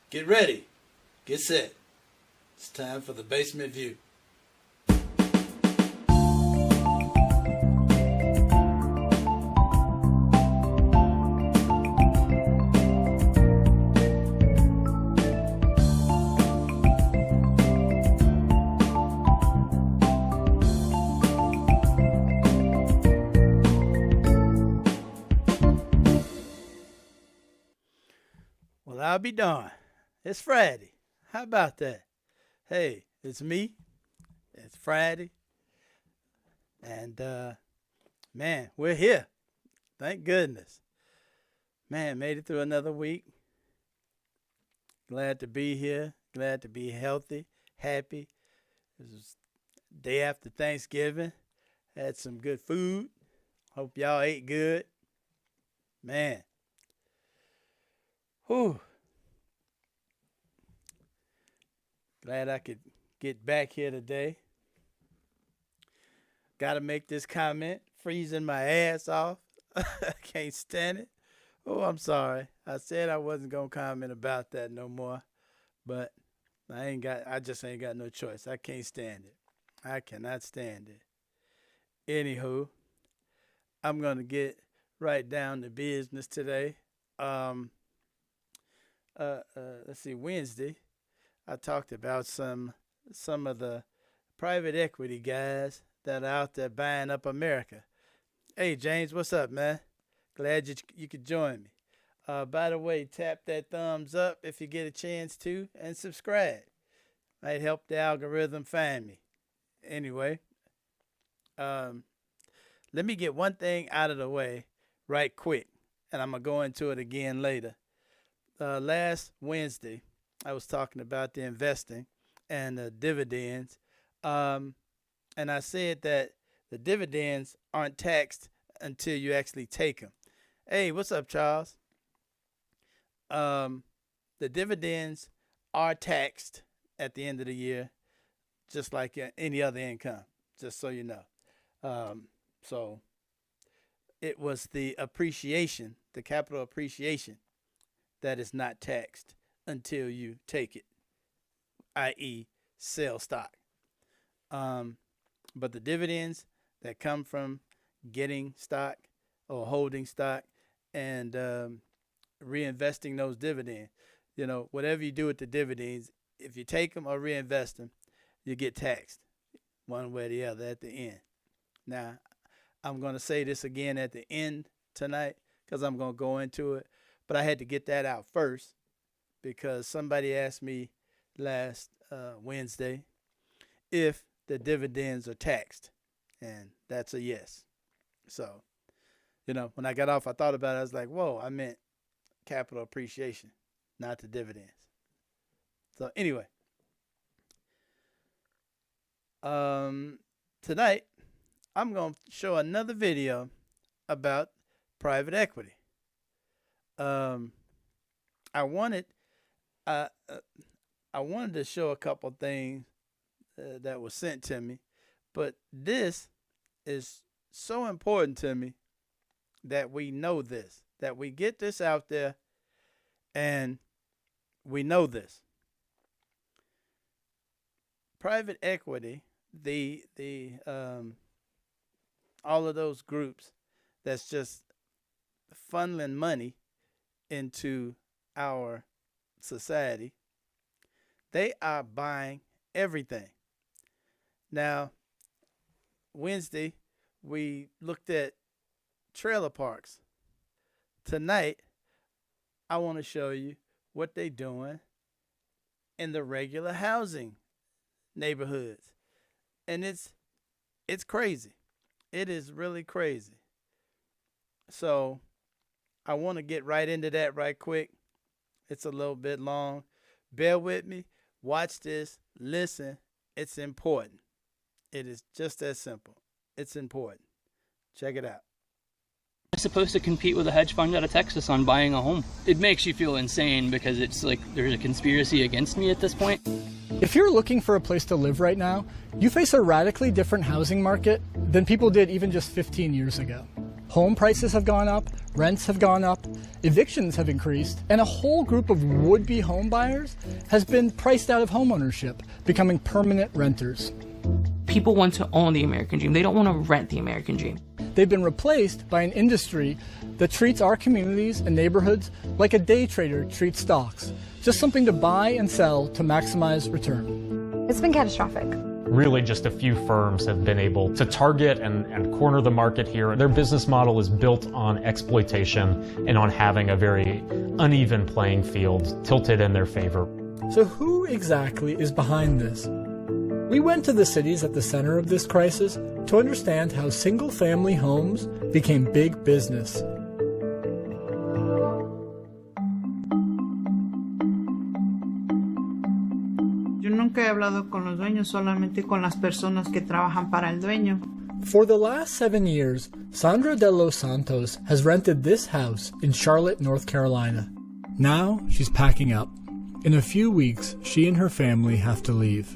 Get ready. Get set. It's time for the Basement View. Well, I'll be darned. It's Friday. How about that? Hey, it's me. It's Friday. And, man, we're here. Thank goodness. Man, made it through another week. Glad to be here. Glad to be healthy, happy. This was day after Thanksgiving. Had some good food. Hope y'all ate good. Man. Whew. Glad I could get back here today. Got to make this comment. Freezing my ass off. I can't stand it. Oh, I'm sorry. I said I wasn't going to comment about that no more. But I just ain't got no choice. I can't stand it. I cannot stand it. Anywho, I'm going to get right down to business today. Let's see, Wednesday, I talked about some of the private equity guys that are out there buying up America. Hey, James, what's up, man? Glad you could join me. By the way, tap that thumbs up if you get a chance to, and subscribe. Might help the algorithm find me. Anyway, let me get one thing out of the way right quick, and I'm going to go into it again later. Last Wednesday, I was talking about the investing and the dividends. And I said that the dividends aren't taxed until you actually take them. Hey, what's up, Charles? The dividends are taxed at the end of the year, just like any other income, just so you know. So it was the appreciation, the capital appreciation, that is not taxed until you take it, i.e. sell stock. But the dividends that come from getting stock or holding stock and reinvesting those dividends, whatever you do with the dividends, if you take them or reinvest them, you get taxed one way or the other at the end. Now, I'm going to say this again at the end tonight because I'm going to go into it. But I had to get that out first because somebody asked me last Wednesday if the dividends are taxed. And that's a yes. So, when I got off, I thought about it. I was like, whoa, I meant capital appreciation, not the dividends. So anyway, tonight I'm going to show another video about private equity. I wanted to show a couple things that was sent to me, but this is so important to me that we know this, that we get this out there and we know this. Private equity, the all of those groups that's just funneling money into our society, they are buying everything. Now, Wednesday, we looked at trailer parks. Tonight, I want to show you what they're doing in the regular housing neighborhoods. And it's crazy. It is really crazy. So I want to get right into that right quick. It's a little bit long. Bear with me. Watch this. Listen. It's important. It is just that simple. It's important. Check it out. It's supposed to compete with a hedge fund out of Texas on buying a home. It makes you feel insane because it's like there's a conspiracy against me at this point. If you're looking for a place to live right now, you face a radically different housing market than people did even just 15 years ago. Home prices have gone up, rents have gone up, evictions have increased, and a whole group of would-be home buyers has been priced out of homeownership, becoming permanent renters. People want to own the American dream. They don't want to rent the American dream. They've been replaced by an industry that treats our communities and neighborhoods like a day trader treats stocks, just something to buy and sell to maximize return. It's been catastrophic. Really just a few firms have been able to target and corner the market here. Their business model is built on exploitation and on having a very uneven playing field tilted in their favor. So who exactly is behind this? We went to the cities at the center of this crisis to understand how single-family homes became big business. Yo nunca he hablado con los dueños, solamente con las personas que trabajan para el dueño. For the last 7 years, Sandra de los Santos has rented this house in Charlotte, North Carolina. Now she's packing up. In a few weeks, she and her family have to leave.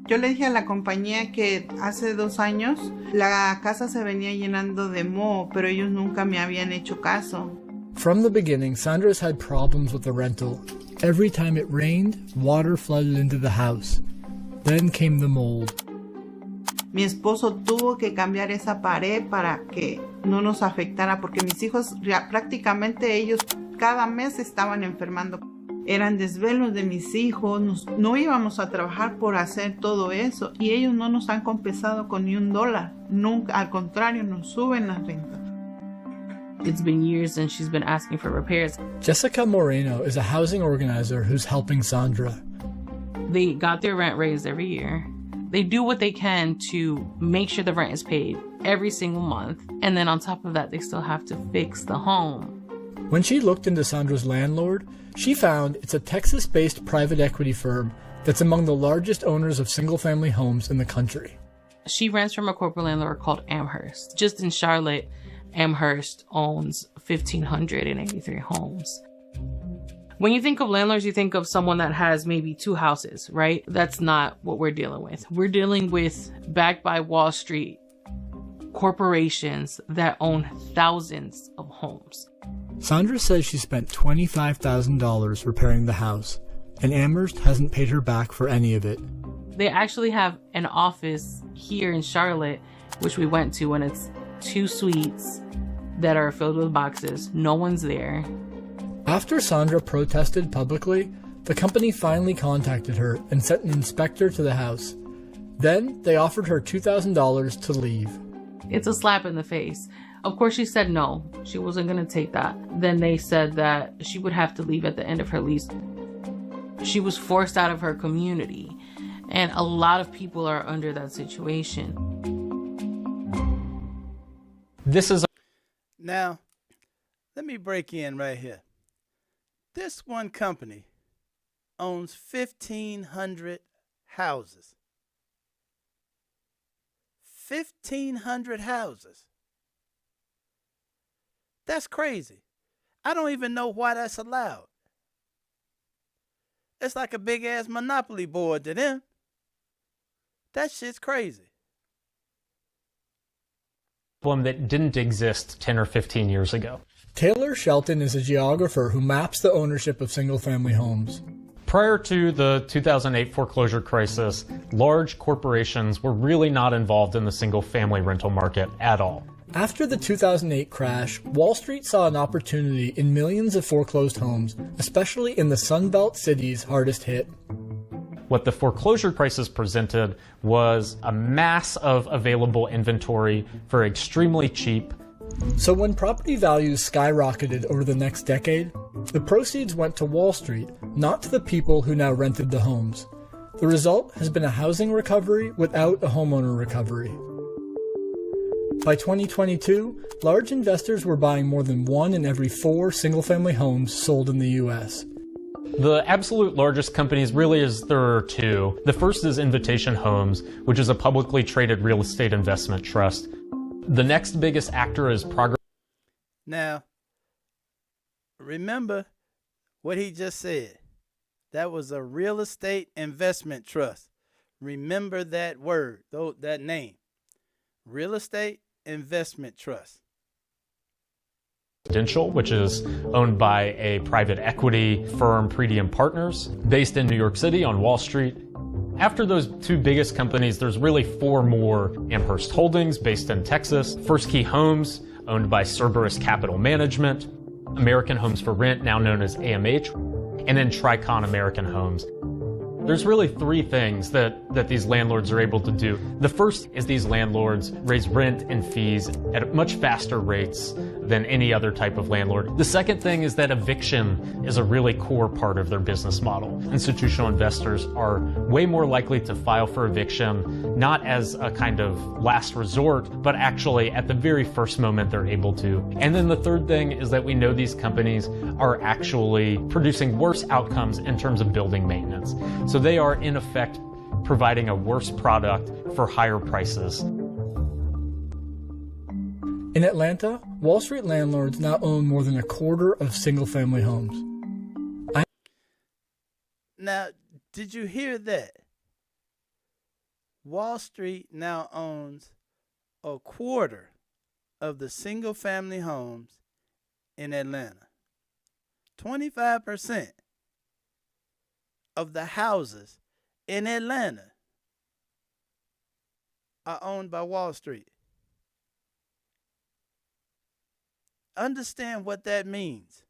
Yo le dije a la compañía que hace 2 años la casa se venía llenando de moho, pero ellos nunca me habían hecho caso. From the beginning, Sandra's had problems with the rental. Every time it rained, water flooded into the house. Then came the mold. Mi esposo tuvo que cambiar esa pared para que no nos afectara, porque mis hijos prácticamente ellos cada mes estaban enfermando. Eran desvelos de mis hijos, no íbamos a trabajar por hacer todo eso y ellos no nos han compensado con ni $1. Nunca, al contrario, nos suben las rentas. It's been years since she's been asking for repairs. Jessica Moreno is a housing organizer who's helping Sandra. They got their rent raised every year. They do what they can to make sure the rent is paid every single month. And then on top of that, they still have to fix the home. When she looked into Sandra's landlord, she found it's a Texas-based private equity firm that's among the largest owners of single-family homes in the country. She rents from a corporate landlord called Amherst. Just in Charlotte, Amherst owns 1,583 homes. When you think of landlords, you think of someone that has maybe 2 houses, right? That's not what we're dealing with. We're dealing with, backed by Wall Street, corporations that own thousands of homes. Sandra says she spent $25,000 repairing the house, and Amherst hasn't paid her back for any of it. They actually have an office here in Charlotte, which we went to, and it's 2 suites that are filled with boxes. No one's there. After Sandra protested publicly, the company finally contacted her and sent an inspector to the house. Then they offered her $2,000 to leave. It's a slap in the face. Of course, she said no. She wasn't going to take that. Then they said that she would have to leave at the end of her lease. She was forced out of her community. And a lot of people are under that situation. Now, let me break in right here. This one company owns 1,500 houses. 1,500 houses. That's crazy. I don't even know why that's allowed. It's like a big-ass monopoly board to them. That shit's crazy. That didn't exist 10 or 15 years ago. Taylor Shelton is a geographer who maps the ownership of single-family homes. Prior to the 2008 foreclosure crisis, large corporations were really not involved in the single-family rental market at all. After the 2008 crash, Wall Street saw an opportunity in millions of foreclosed homes, especially in the Sunbelt cities hardest hit. What the foreclosure crisis presented was a mass of available inventory for extremely cheap. So when property values skyrocketed over the next decade, the proceeds went to Wall Street, not to the people who now rented the homes. The result has been a housing recovery without a homeowner recovery. By 2022, large investors were buying more than 1 in every 4 single-family homes sold in the U.S. The absolute largest companies there are 2. The first is Invitation Homes, which is a publicly traded real estate investment trust. The next biggest actor is Progress. Now, remember what he just said. That was a real estate investment trust. Remember that word, that name. Real estate investment trust. Residential, which is owned by a private equity firm, Pretium Partners, based in New York City on Wall Street. After those two biggest companies, there's really four more. Amherst Holdings, based in Texas. First Key Homes, owned by Cerberus Capital Management. American Homes for Rent, now known as AMH. And then Tricon American Homes. There's really three things that these landlords are able to do. The first is these landlords raise rent and fees at much faster rates than any other type of landlord. The second thing is that eviction is a really core part of their business model. Institutional investors are way more likely to file for eviction, not as a kind of last resort, but actually at the very first moment they're able to. And then the third thing is that we know these companies are actually producing worse outcomes in terms of building maintenance. So they are, in effect, providing a worse product for higher prices. In Atlanta, Wall Street landlords now own more than a quarter of single-family homes. Now, did you hear that? Wall Street now owns a quarter of the single-family homes in Atlanta. 25% of the houses in Atlanta are owned by Wall Street. Understand what that means.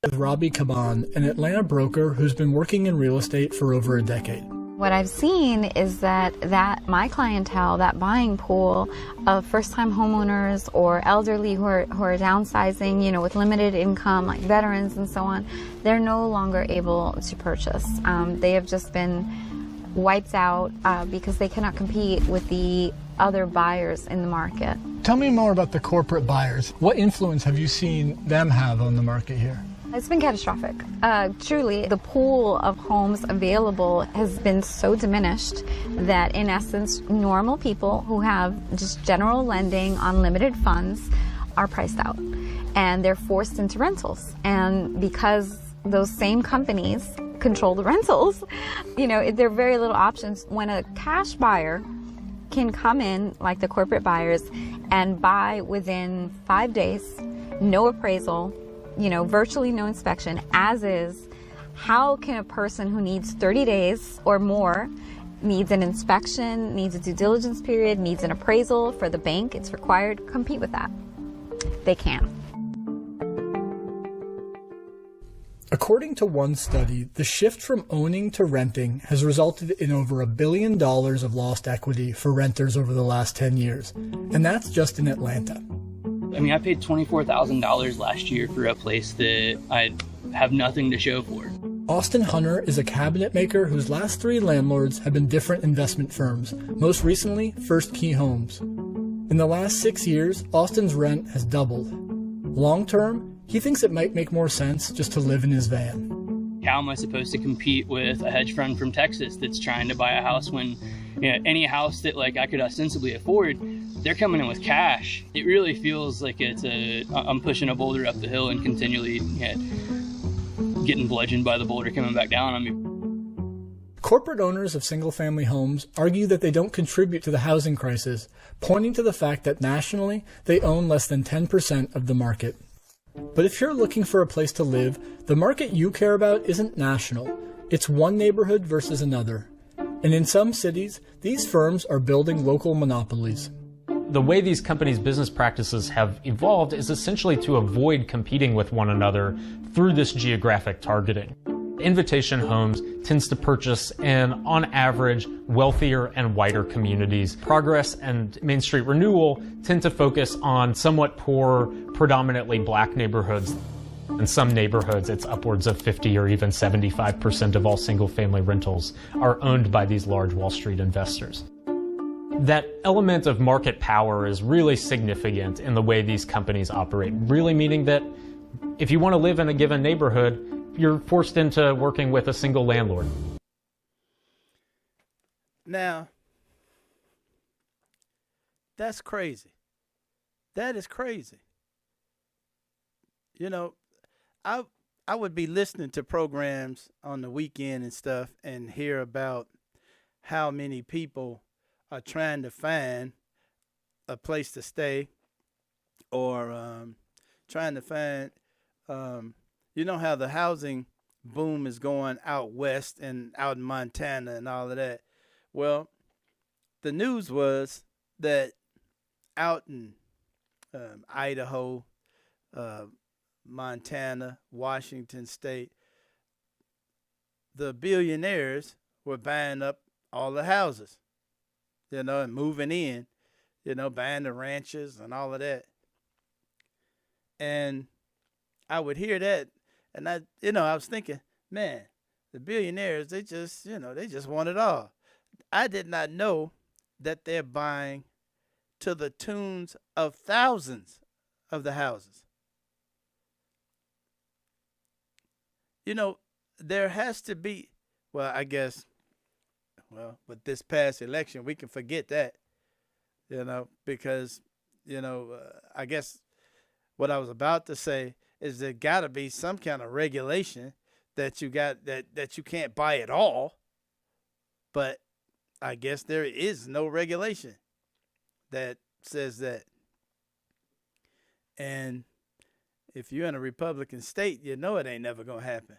With Robbie Caban, an Atlanta broker who's been working in real estate for over a decade. What I've seen is that my clientele, that buying pool of first-time homeowners or elderly who are downsizing, with limited income, like veterans and so on, they're no longer able to purchase. They have just been wiped out because they cannot compete with the other buyers in the market. Tell me more about the corporate buyers. What influence have you seen them have on the market here? It's been catastrophic. Truly, the pool of homes available has been so diminished that, in essence, normal people who have just general lending on limited funds are priced out, and they're forced into rentals. And because those same companies control the rentals, there are very little options. When a cash buyer can come in, like the corporate buyers, and buy within 5 days, no appraisal, virtually no inspection, as is, how can a person who needs 30 days or more, needs an inspection, needs a due diligence period, needs an appraisal for the bank, it's required, compete with that? They can't. According to one study, the shift from owning to renting has resulted in over $1 billion of lost equity for renters over the last 10 years. And that's just in Atlanta. I paid $24,000 last year for a place that I have nothing to show for. Austin Hunter is a cabinet maker whose last 3 landlords have been different investment firms, most recently First Key Homes. In the last 6 years, Austin's rent has doubled. Long term, he thinks it might make more sense just to live in his van. How am I supposed to compete with a hedge fund from Texas that's trying to buy a house when any house that I could ostensibly afford, they're coming in with cash? It really feels like I'm pushing a boulder up the hill and continually getting bludgeoned by the boulder coming back down on me. Corporate owners of single-family homes argue that they don't contribute to the housing crisis, pointing to the fact that nationally they own less than 10% of the market. But if you're looking for a place to live, the market you care about isn't national. It's one neighborhood versus another. And in some cities, these firms are building local monopolies. The way these companies' business practices have evolved is essentially to avoid competing with one another through this geographic targeting. Invitation Homes tends to purchase in, on average, wealthier and whiter communities. Progress and Main Street Renewal tend to focus on somewhat poor, predominantly black neighborhoods. In some neighborhoods, it's upwards of 50 or even 75% of all single-family rentals are owned by these large Wall Street investors. That element of market power is really significant in the way these companies operate, really meaning that if you want to live in a given neighborhood, you're forced into working with a single landlord. Now, that's crazy. That is crazy. I would be listening to programs on the weekend and stuff and hear about how many people are trying to find a place to stay or trying to find, you know how the housing boom is going out west and out in Montana and all of that. Well, the news was that out in Idaho, Montana, Washington State, the billionaires were buying up all the houses, you know, and moving in, you know, buying the ranches and all of that. And I would hear that, and I was thinking, man, the billionaires, they just want it all. I did not know that they're buying to the tunes of thousands of the houses. You know, there has to be, well, I guess, with this past election, we can forget that, you know, because, I guess what I was about to say is there got to be some kind of regulation that you got that you can't buy it all. But I guess there is no regulation that says that. And if you're in a Republican state, you know it ain't never going to happen.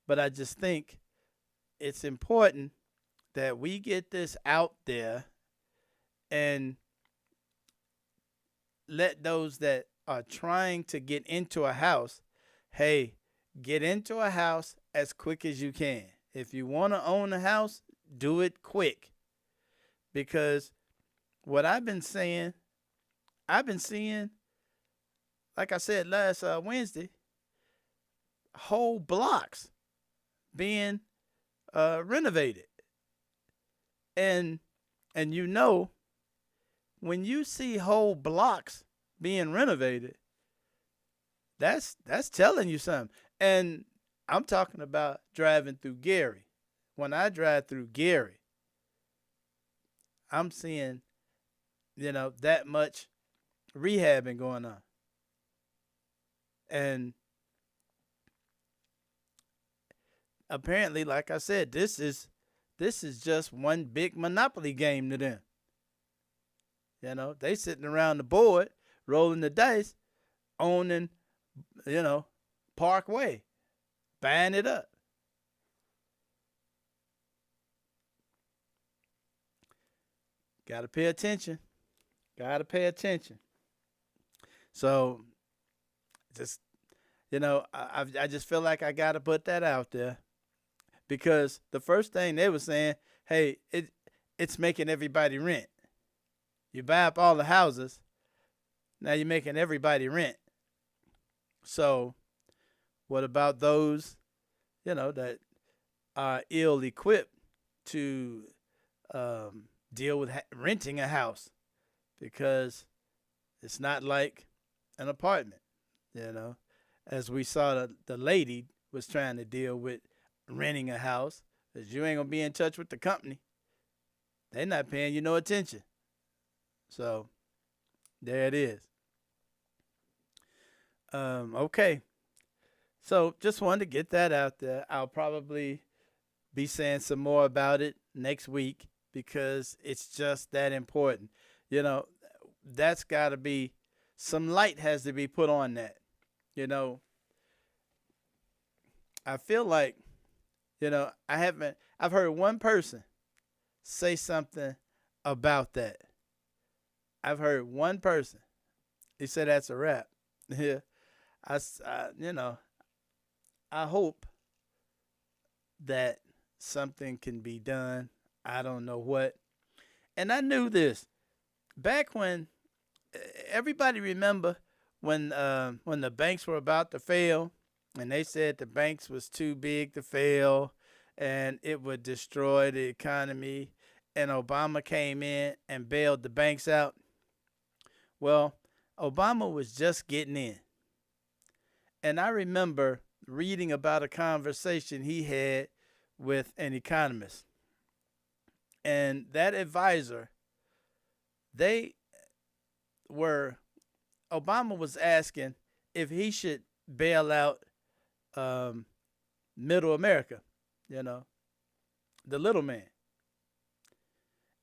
But I just think it's important that we get this out there and let those that are trying to get into a house, hey, get into a house as quick as you can. If you want to own a house, do it quick. Because what I've been seeing, like I said last Wednesday, whole blocks being renovated. And you know, when you see whole blocks being renovated, that's telling you something. And I'm talking about driving through Gary. When I drive through Gary, I'm seeing, that much rehabbing going on. And apparently, like I said, this is just one big monopoly game to them. They sitting around the board, rolling the dice, owning, Parkway, buying it up. Got to pay attention. So, just, I just feel like I got to put that out there. Because the first thing they were saying, hey, it's making everybody rent. You buy up all the houses, now you're making everybody rent. So what about those, that are ill-equipped to deal with renting a house? Because it's not like an apartment, As we saw the lady was trying to deal with renting a house, because you ain't going to be in touch with the company. They're not paying you no attention. So there it is. Okay. So just wanted to get that out there. I'll probably be saying some more about it next week because it's just that important. That's got to be, some light has to be put on that. I feel like, I've heard one person say something about that. I've heard one person. He said that's a wrap. Yeah. I hope that something can be done. I don't know what. And I knew this back when, everybody remember when the banks were about to fail, and they said the banks was too big to fail and it would destroy the economy, and Obama came in and bailed the banks out. Well, Obama was just getting in. And I remember reading about a conversation he had with an economist. And that advisor, Obama was asking if he should bail out middle America, the little man.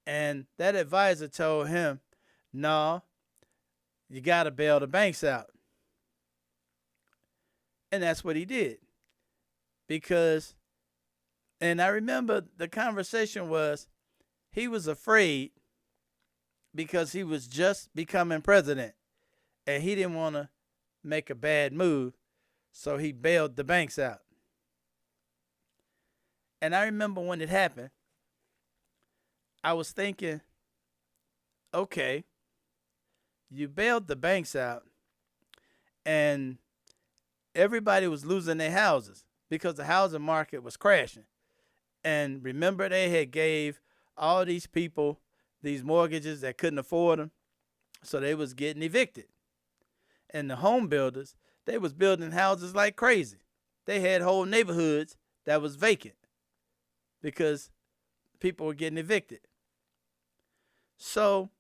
And that advisor told him, no, you got to bail the banks out. And that's what he did. Because, and I remember the conversation was, he was afraid because he was just becoming president and he didn't want to make a bad move. So he bailed the banks out. And I remember when it happened, I was thinking, okay, you bailed the banks out and everybody was losing their houses because the housing market was crashing. And remember, they had gave all these people these mortgages that couldn't afford them, so they was getting evicted. And the home builders, they was building houses like crazy. They had whole neighborhoods that was vacant because people were getting evicted. So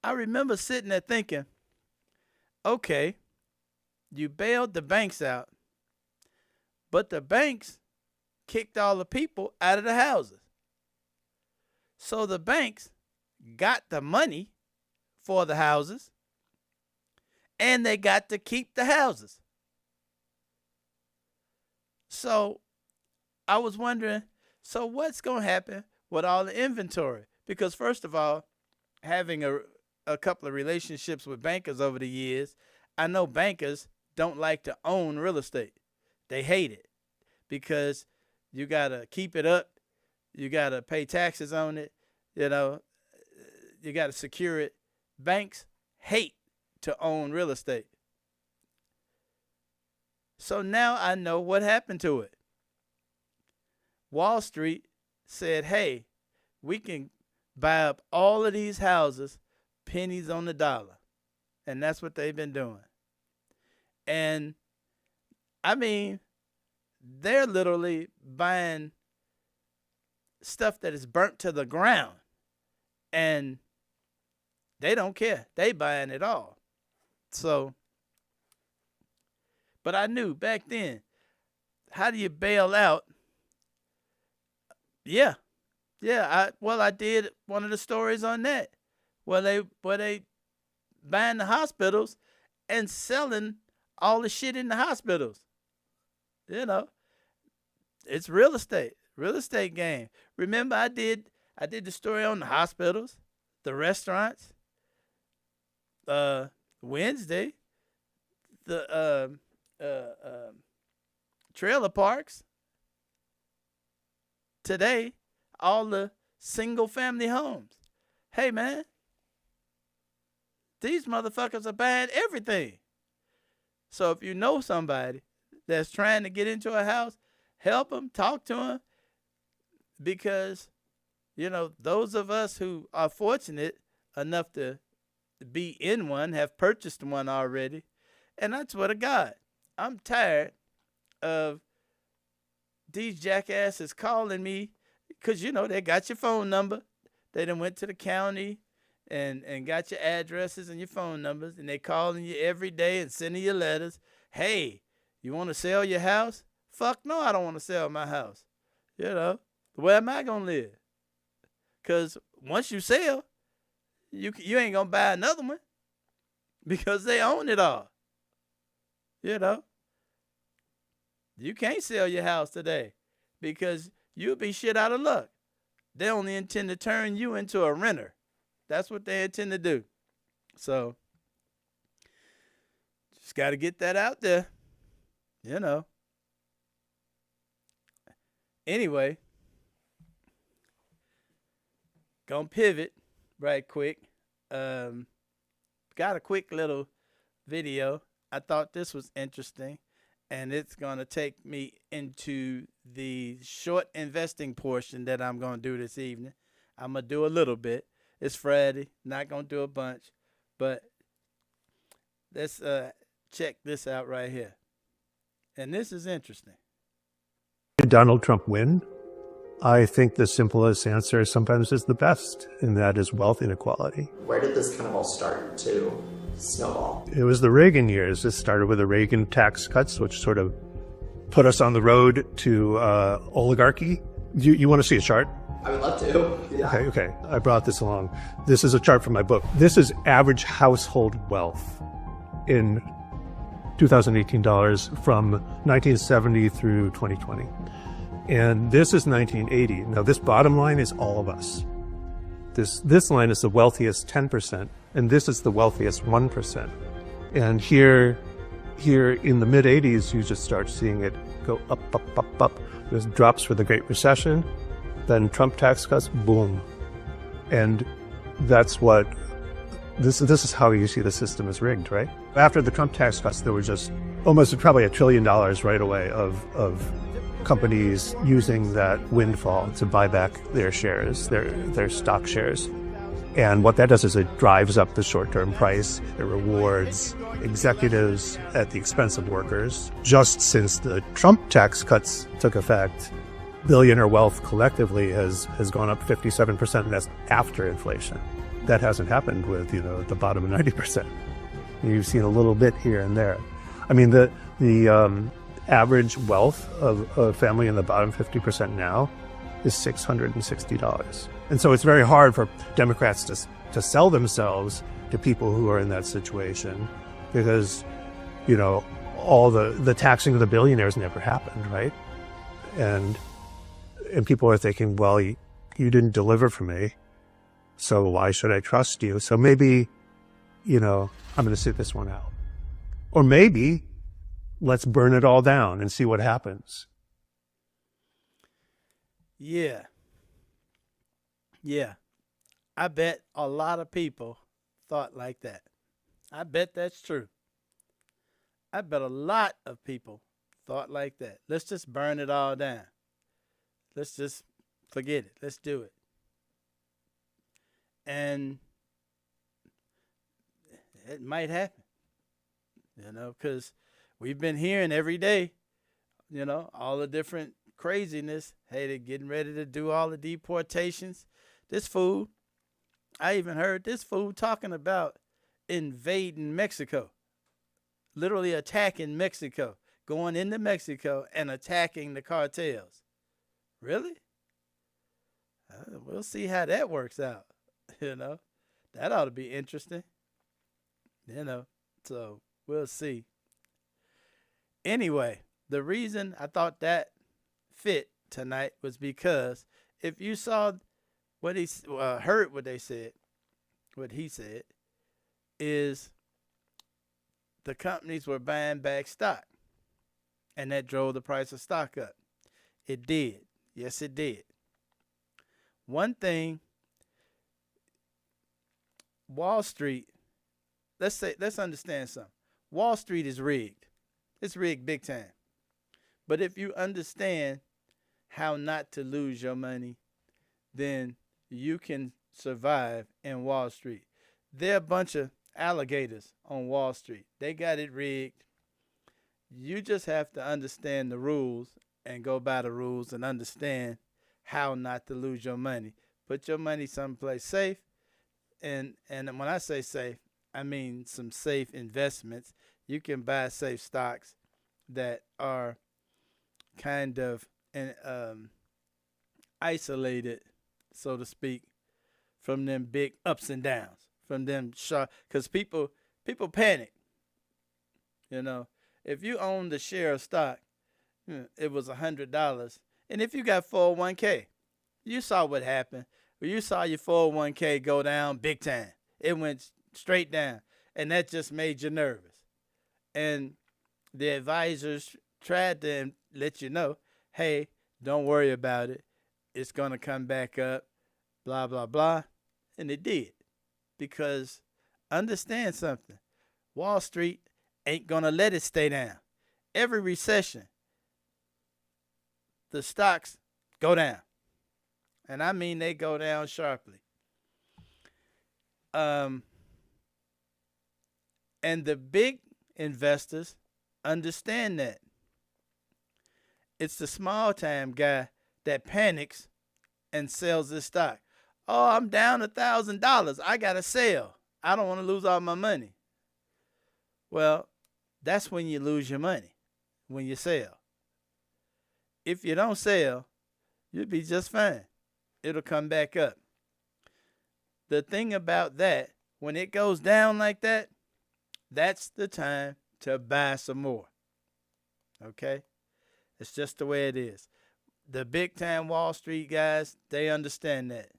I remember sitting there thinking, okay, you bailed the banks out, but the banks kicked all the people out of the houses. So the banks got the money for the houses, and they got to keep the houses. So I was wondering, so what's going to happen with all the inventory? Because first of all, having a couple of relationships with bankers over the years, I know bankers don't like to own real estate. They hate it because you got to keep it up. You got to pay taxes on it. You know, you got to secure it. Banks hate to own real estate. So now I know what happened to it. Wall Street said, hey, we can buy up all of these houses, pennies on the dollar. And that's what they've been doing. And I mean, they're literally buying stuff that is burnt to the ground. And they don't care. They buying it all. So, but I knew back then, how do you bail out? Yeah. I did one of the stories on that. Where they buying the hospitals and selling all the shit in the hospitals. You know, it's real estate game. Remember, I did the story on the hospitals, the restaurants. Wednesday, the trailer parks. Today, all the single family homes. Hey man, these motherfuckers are buying everything. So if you know somebody that's trying to get into a house, help them, talk to them, because, you know, those of us who are fortunate enough to be in one have purchased one already. And I swear to God, I'm tired of these jackasses calling me because, you know, they got your phone number. They done went to the county and got your addresses and your phone numbers, and they calling you every day and sending you letters. Hey, you want to sell your house? Fuck no, I don't want to sell my house. You know, where am I going to live? Because once you sell, you ain't going to buy another one because they own it all. You know, you can't sell your house today because you'll be shit out of luck. They only intend to turn you into a renter. That's what they intend to do. So, just got to get that out there, you know. Anyway, gonna pivot right quick. Got a quick little video. I thought this was interesting, and it's gonna take me into the short investing portion that I'm gonna do this evening. I'm gonna do a little bit. It's Friday, not gonna do a bunch, but let's check this out right here. And this is interesting. Did Donald Trump win? I think the simplest answer sometimes is the best, and that is wealth inequality. Where did this kind of all start to snowball? It was the Reagan years. It started with the Reagan tax cuts, which sort of put us on the road to oligarchy. You want to see a chart? I would love to. Yeah. Okay. I brought this along. This is a chart from my book. This is average household wealth in 2018 dollars from 1970 through 2020. And this is 1980. Now, this bottom line is all of us. This line is the wealthiest 10%, and this is the wealthiest 1%. And here in the mid 80s, you just start seeing it go up, up, up, up. There's drops for the Great Recession, then Trump tax cuts, boom. And that's what, this is how you see the system is rigged, right? After the Trump tax cuts, there were just almost probably $1 trillion right away of companies using that windfall to buy back their shares, their stock shares. And what that does is it drives up the short-term price. It rewards executives at the expense of workers. Just since the Trump tax cuts took effect, billionaire wealth collectively has gone up 57%, and that's after inflation. That hasn't happened with, the bottom 90%. You've seen a little bit here and there. I mean, the average wealth of a family in the bottom 50% now is $660. And so it's very hard for Democrats to sell themselves to people who are in that situation because, all the taxing of the billionaires never happened, right? And people are thinking, well, you didn't deliver for me, so why should I trust you? So maybe, I'm going to sit this one out. Or maybe let's burn it all down and see what happens. Yeah. I bet a lot of people thought like that. I bet that's true. I bet a lot of people thought like that. Let's just burn it all down. Let's just forget it. Let's do it. And it might happen, because we've been hearing every day, all the different craziness. Hey, they're getting ready to do all the deportations. This fool, I even heard this fool talking about invading Mexico, literally attacking Mexico, going into Mexico and attacking the cartels. Really? We'll see how that works out. That ought to be interesting. So we'll see. Anyway, the reason I thought that fit tonight was because if you saw what he heard what he said is the companies were buying back stock, and that drove the price of stock up. It did. Yes, it did. One thing, Wall Street, let's understand something. Wall Street is rigged. It's rigged big time. But if you understand how not to lose your money, then you can survive in Wall Street. There are a bunch of alligators on Wall Street. They got it rigged. You just have to understand the rules and go by the rules and understand how not to lose your money. Put your money someplace safe. And when I say safe, I mean some safe investments. You can buy safe stocks that are kind of isolated, so to speak, from them big ups and downs, from them sharp. Because people panic. If you own the share of stock, it was $100, and if you got 401k, you saw what happened. You saw your 401k go down big time. It went straight down, and that just made you nervous. And the advisors tried to let you know, hey, don't worry about it. It's going to come back up, blah, blah, blah. And it did. Because understand something. Wall Street ain't going to let it stay down. Every recession, the stocks go down. And I mean they go down sharply. And the big investors understand that. It's the small time guy that panics and sells his stock. Oh, I'm down $1,000. I got to sell. I don't want to lose all my money. Well, that's when you lose your money, when you sell. If you don't sell, you'll be just fine. it'll come back up. The thing about that, when it goes down like that, that's the time to buy some more. Okay? It's just the way it is. The big time Wall Street guys, they understand that.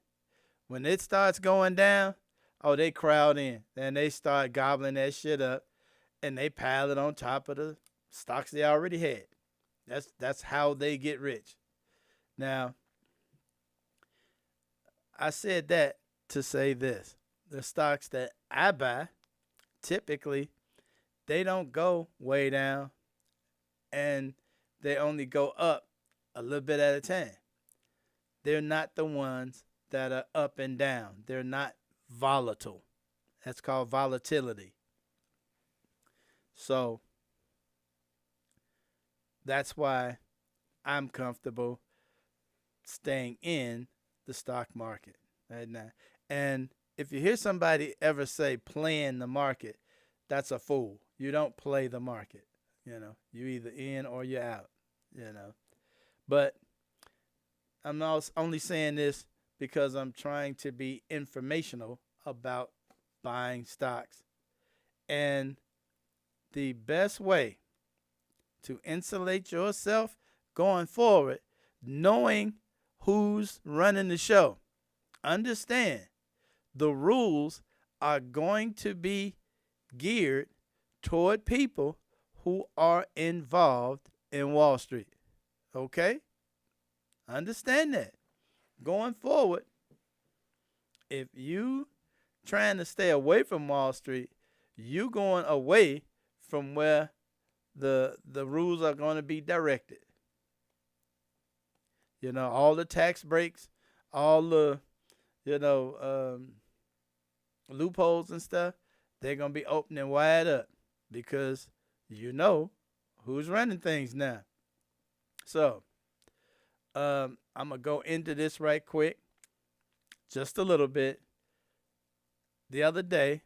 When it starts going down, oh, they crowd in. Then they start gobbling that shit up, and they pile it on top of the stocks they already had. That's how they get rich. Now, I said that to say this. The stocks that I buy, typically, they don't go way down, and they only go up a little bit at a time. They're not the ones that are up and down. They're not volatile. That's called volatility. So that's why I'm comfortable staying in the stock market right now. And if you hear somebody ever say playing the market, that's a fool. You don't play the market. You know, you're either in or you're out, you know. But I'm only saying this because I'm trying to be informational about buying stocks. And the best way to insulate yourself going forward, knowing who's running the show, understand the rules are going to be geared toward people who are involved in Wall Street. Okay? Understand that. Going forward, if you trying to stay away from Wall Street, you going away from where the rules are going to be directed. You know, all the tax breaks, all the, loopholes and stuff, they're going to be opening wide up because you know who's running things now. So, I'm going to go into this right quick, just a little bit. The other day,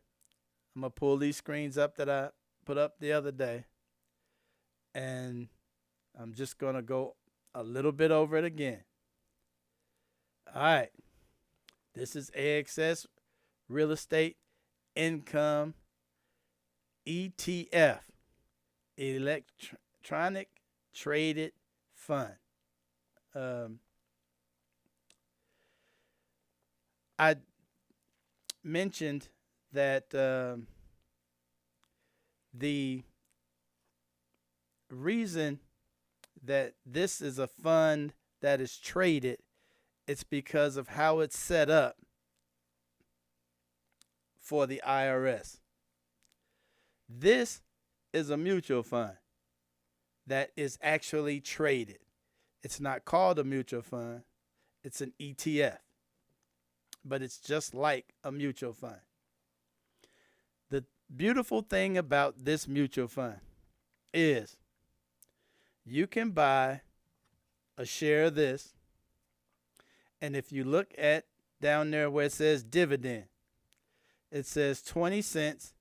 I'm going to pull these screens up that I put up the other day, and I'm just going to go a little bit over it again. All right. This is AXS Real Estate Income ETF, Electronic Traded Fund. I mentioned that the reason that this is a fund that is traded, it's because of how it's set up for the IRS. This is a mutual fund that is actually traded. It's not called a mutual fund. It's an ETF. But it's just like a mutual fund. The beautiful thing about this mutual fund is you can buy a share of this, and if you look at down there where it says dividend, it says 20 cents,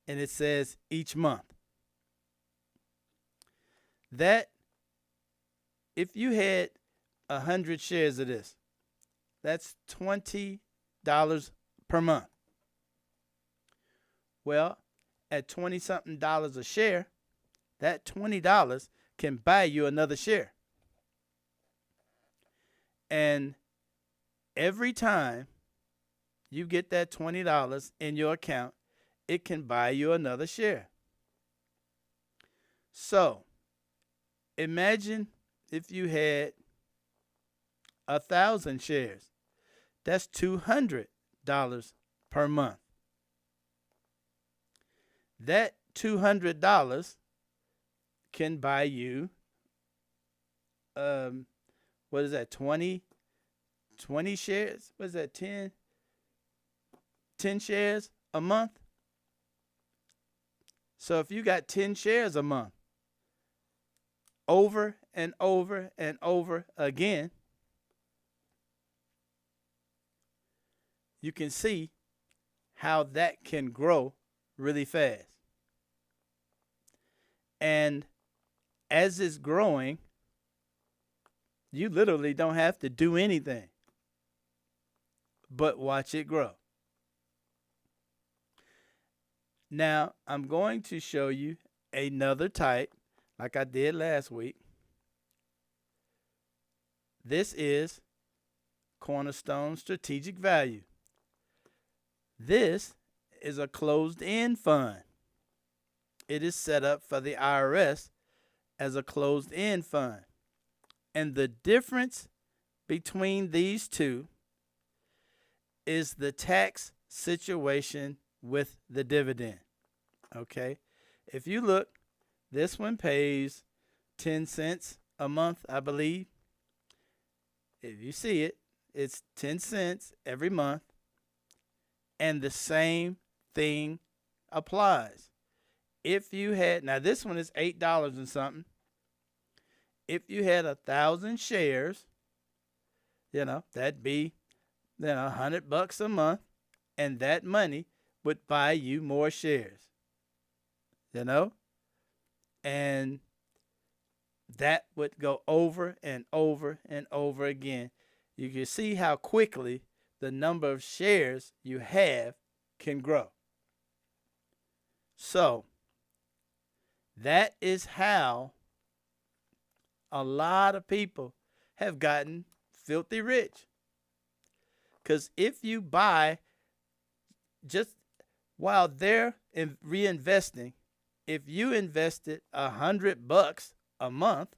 and it says each month. That, if you had 100 shares of this, that's $20 per month. Well, at 20-something dollars a share, that $20 can buy you another share. And every time you get that $20 in your account, it can buy you another share. So, imagine if you had 1,000 shares. That's $200 per month. That $200 can buy you, what is that, 20 shares? What is that, 10 shares a month? So if you got 10 shares a month, over and over and over again, you can see how that can grow really fast. And as it's growing, you literally don't have to do anything. but watch it grow. Now, I'm going to show you another type like I did last week. This is Cornerstone Strategic Value. This is a closed-end fund. It is set up for the IRS as a closed-end fund. And the difference between these two is the tax situation with the dividend. Okay? If you look, this one pays 10 cents a month, I believe. If you see it, it's 10 cents every month. And the same thing applies. If you had, now this one is $8 and something. If you had 1,000 shares, that'd be, $100 a month, and that money would buy you more shares, and that would go over and over and over again. You can see how quickly the number of shares you have can grow. So that is how a lot of people have gotten filthy rich. Because if you buy, just while they're reinvesting, if you invested $100 a month,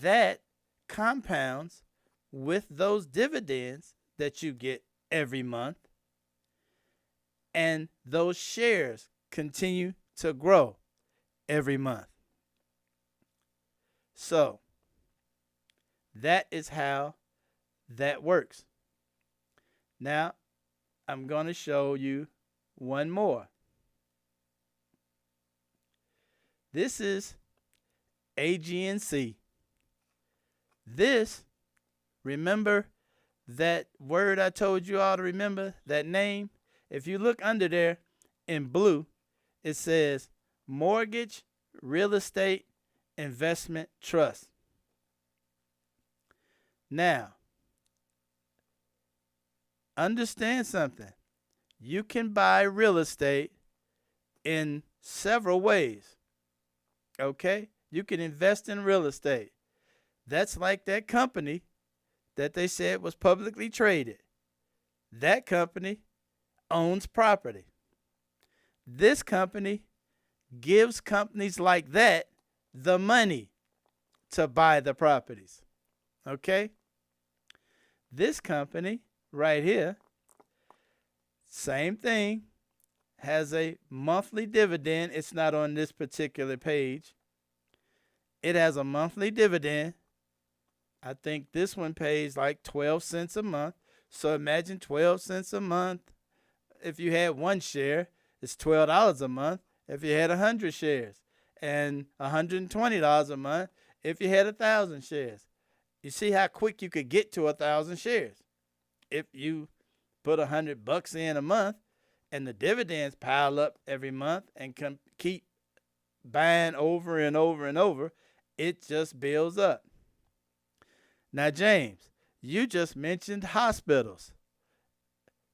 that compounds with those dividends that you get every month, and those shares continue to grow every month. So that is how that works. Now, I'm going to show you one more. This is AGNC. This, remember that word I told you all to remember, that name? If you look under there in blue, it says Mortgage Real Estate Investment Trust. Now, understand something. You can buy real estate in several ways. Okay? You can invest in real estate. That's like that company that they said was publicly traded. That company owns property. This company gives companies like that the money to buy the properties. Okay? This company right here, same thing, has a monthly dividend. It's not on this particular page. It has a monthly dividend. I think this one pays like 12 cents a month. So imagine 12 cents a month. If you had one share, it's $12 a month if you had 100 shares, and $120 a month if you had 1,000 shares. You see how quick you could get to 1,000 shares if you put $100 in a month, and the dividends pile up every month and keep buying over and over and over. It just builds up. Now, James, you just mentioned hospitals.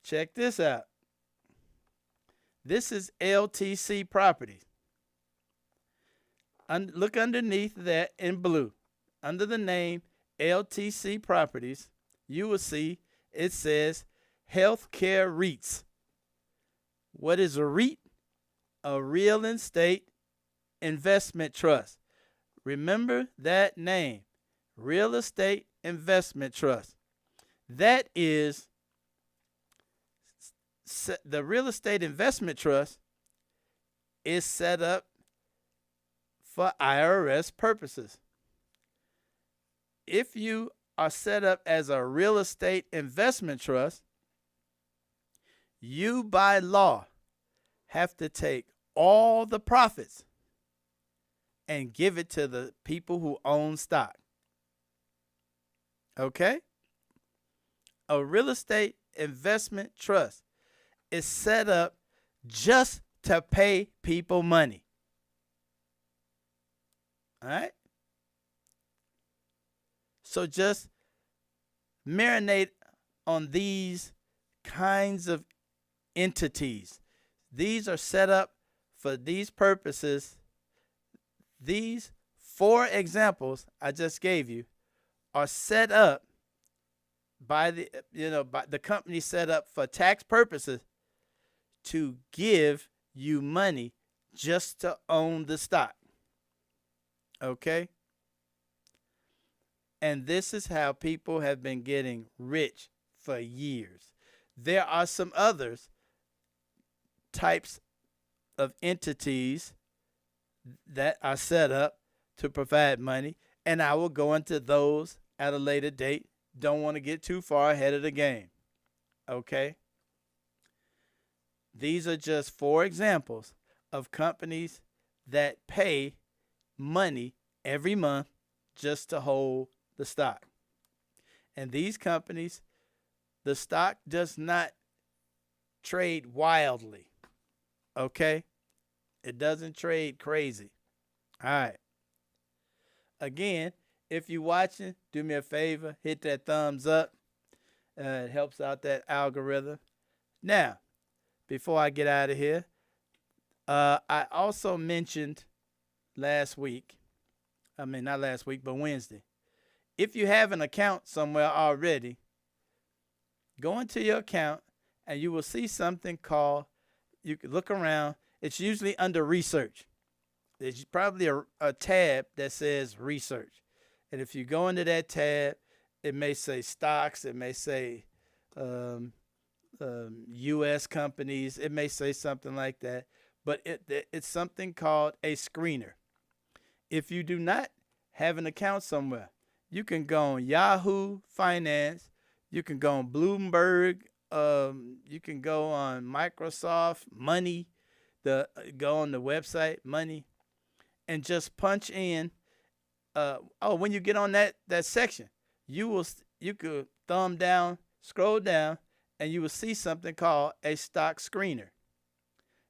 Check this out. This is LTC Properties. Look underneath that in blue. Under the name LTC Properties, you will see it says Healthcare REITs. What is a REIT? A Real Estate Investment Trust. Remember that name, Real Estate Investment Trust. That is the Real Estate Investment Trust is set up for IRS purposes. If you are set up as a real estate investment trust, you by law have to take all the profits and give it to the people who own stock. Okay? A real estate investment trust is set up just to pay people money. All right? So just marinate on these kinds of entities. These are set up for these purposes. These 4 examples I just gave you are set up by the company, set up for tax purposes to give you money just to own the stock. Okay? And this is how people have been getting rich for years. There are some others types of entities that are set up to provide money, and I will go into those at a later date. Don't want to get too far ahead of the game. Okay? These are just 4 examples of companies that pay money every month just to hold the stock. And these companies, the stock does not trade wildly. Okay? It doesn't trade crazy. All right. Again, if you're watching, do me a favor, hit that thumbs up. It helps out that algorithm. Now, before I get out of here, I also mentioned last week, not last week, but Wednesday. If you have an account somewhere already, go into your account and you will see something called, you can look around, it's usually under research. There's probably a tab that says research. And if you go into that tab, it may say stocks, it may say U.S. companies, it may say something like that. But it's something called a screener. If you do not have an account somewhere, you can go on Yahoo Finance, you can go on Bloomberg, you can go on Microsoft Money, go on the website Money, and just punch in. When you get on that section, you could thumb down, scroll down, and you will see something called a stock screener.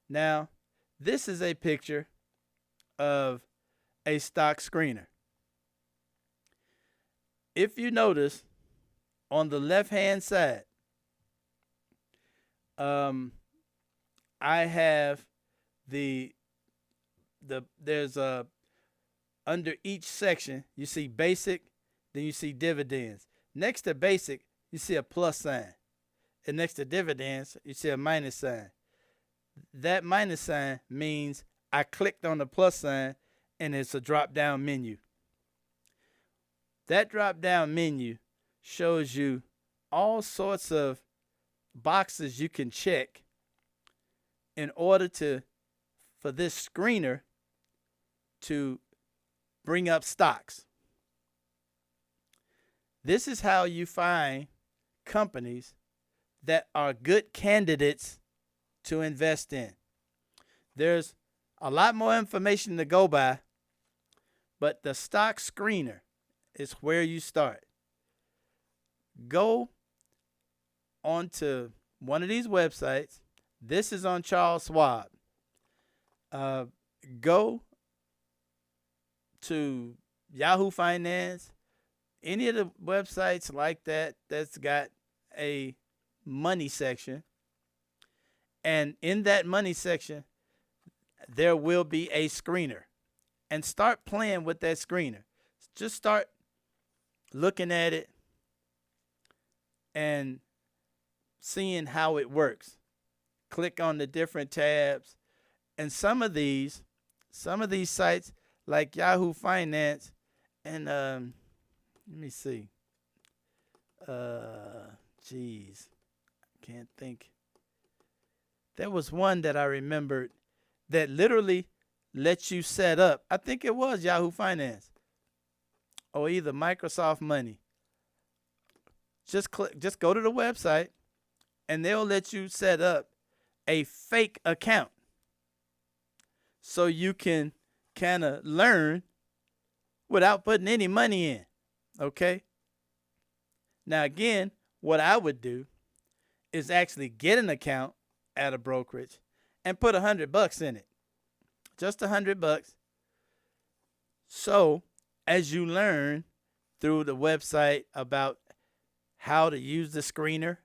Now, this is a picture of a stock screener. If you notice, on the left-hand side, I have there's under each section, you see basic, then you see dividends. Next to basic, you see a plus sign. And next to dividends, you see a minus sign. That minus sign means I clicked on the plus sign and it's a drop-down menu. That drop-down menu shows you all sorts of boxes you can check in order for this screener to bring up stocks. This is how you find companies that are good candidates to invest in. There's a lot more information to go by, but the stock screener is where you start. Go onto one of these websites. This is on Charles Schwab. Go to Yahoo Finance, any of the websites like that that's got a money section. And in that money section, there will be a screener. And start playing with that screener. Just start looking at it and seeing how it works. Click on the different tabs. And some of these sites like Yahoo Finance and let me see. Can't think. There was one that I remembered that literally lets you set up. I think it was Yahoo Finance or either Microsoft Money. Just go to the website and they'll let you set up a fake account so you can kind of learn without putting any money in. Okay? Now, again, what I would do is actually get an account at a brokerage and put $100 in it. Just $100. So, as you learn through the website about how to use the screener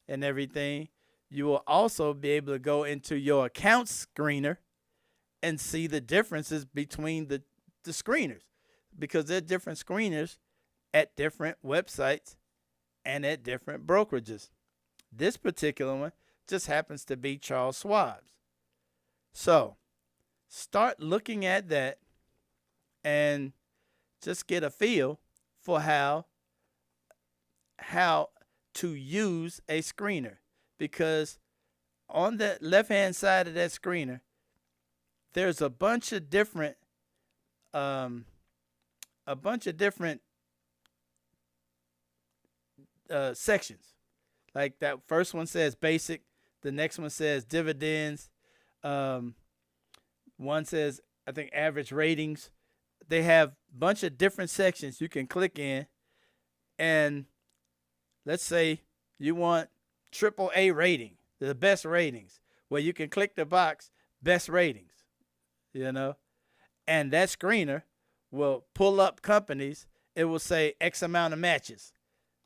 and everything. You will also be able to go into your account screener and see the differences between the screeners, because there are different screeners at different websites and at different brokerages. This particular one just happens to be Charles Schwab's. So start looking at that and just get a feel for how to use a screener, because on the left-hand side of that screener, there's a bunch of different sections. Like that first one says basic, the next one says dividends, one says, I think, average ratings. They have a bunch of different sections you can click in, and let's say you want AAA rating, the best ratings, where you can click the box best ratings, and that screener will pull up companies. It will say X amount of matches.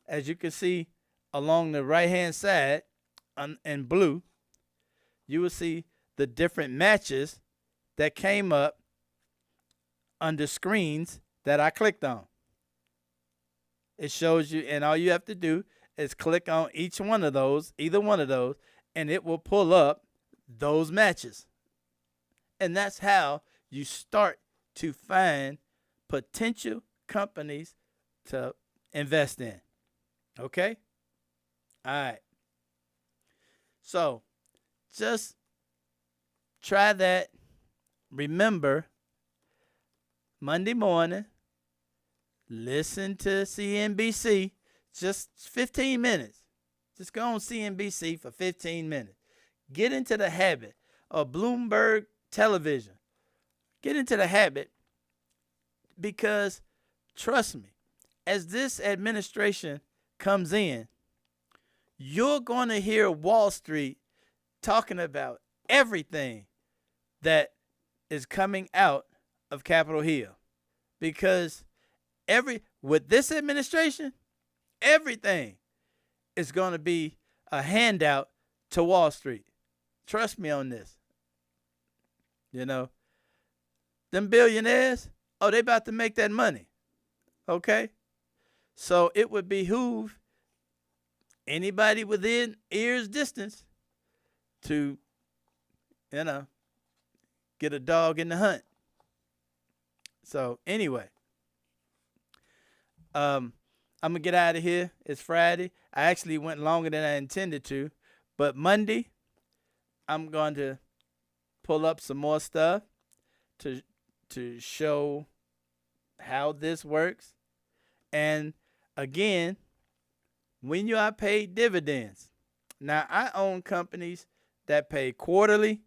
As you can see along the right-hand side in blue, you will see the different matches that came up under screens that I clicked on. It shows you, and all you have to do is click on each one of those, either one of those, and it will pull up those matches. And that's how you start to find potential companies to invest in. Okay? All right. So just try that. Remember, Monday morning, listen to CNBC, just 15 minutes. Just go on CNBC for 15 minutes. Get into the habit of Bloomberg television. Get into the habit, because trust me, as this administration comes in, you're going to hear Wall Street talking about everything that is coming out of Capitol Hill, because with this administration, everything is going to be a handout to Wall Street. Trust me on this. Them billionaires, they about to make that money. Okay? So it would behoove anybody within ear's distance to, get a dog in the hunt. So anyway, I'm going to get out of here. It's Friday. I actually went longer than I intended to, but Monday, I'm going to pull up some more stuff to show how this works. And again, when you are paid dividends, now I own companies that pay quarterly,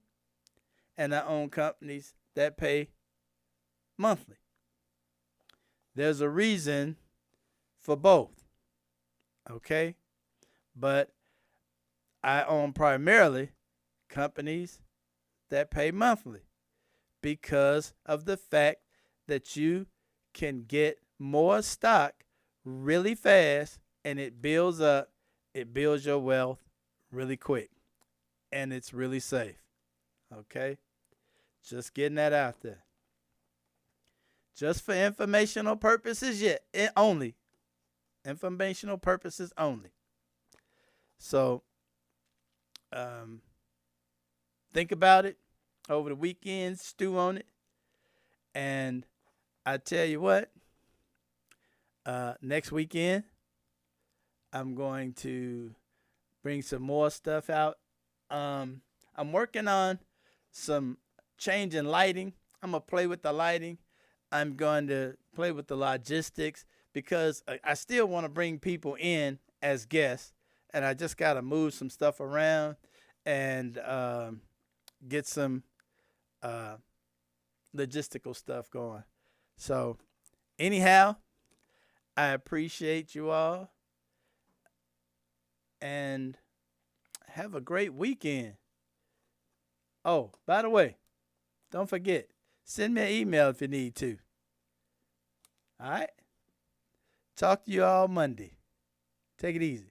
and I own companies that pay monthly. There's a reason for both, okay? But I own primarily companies that pay monthly, because of the fact that you can get more stock really fast, and it builds up, it builds your wealth really quick, and it's really safe. Okay? Just getting that out there. Just for informational purposes only. Informational purposes only. So, think about it over the weekend, stew on it. And I tell you what, next weekend, I'm going to bring some more stuff out. I'm working on some change in lighting. I'm going to play with the lighting. I'm going to play with the logistics, because I still want to bring people in as guests, and I just got to move some stuff around and get some logistical stuff going. So anyhow, I appreciate you all, and have a great weekend. Oh, by the way, don't forget, send me an email if you need to. All right? Talk to you all Monday. Take it easy.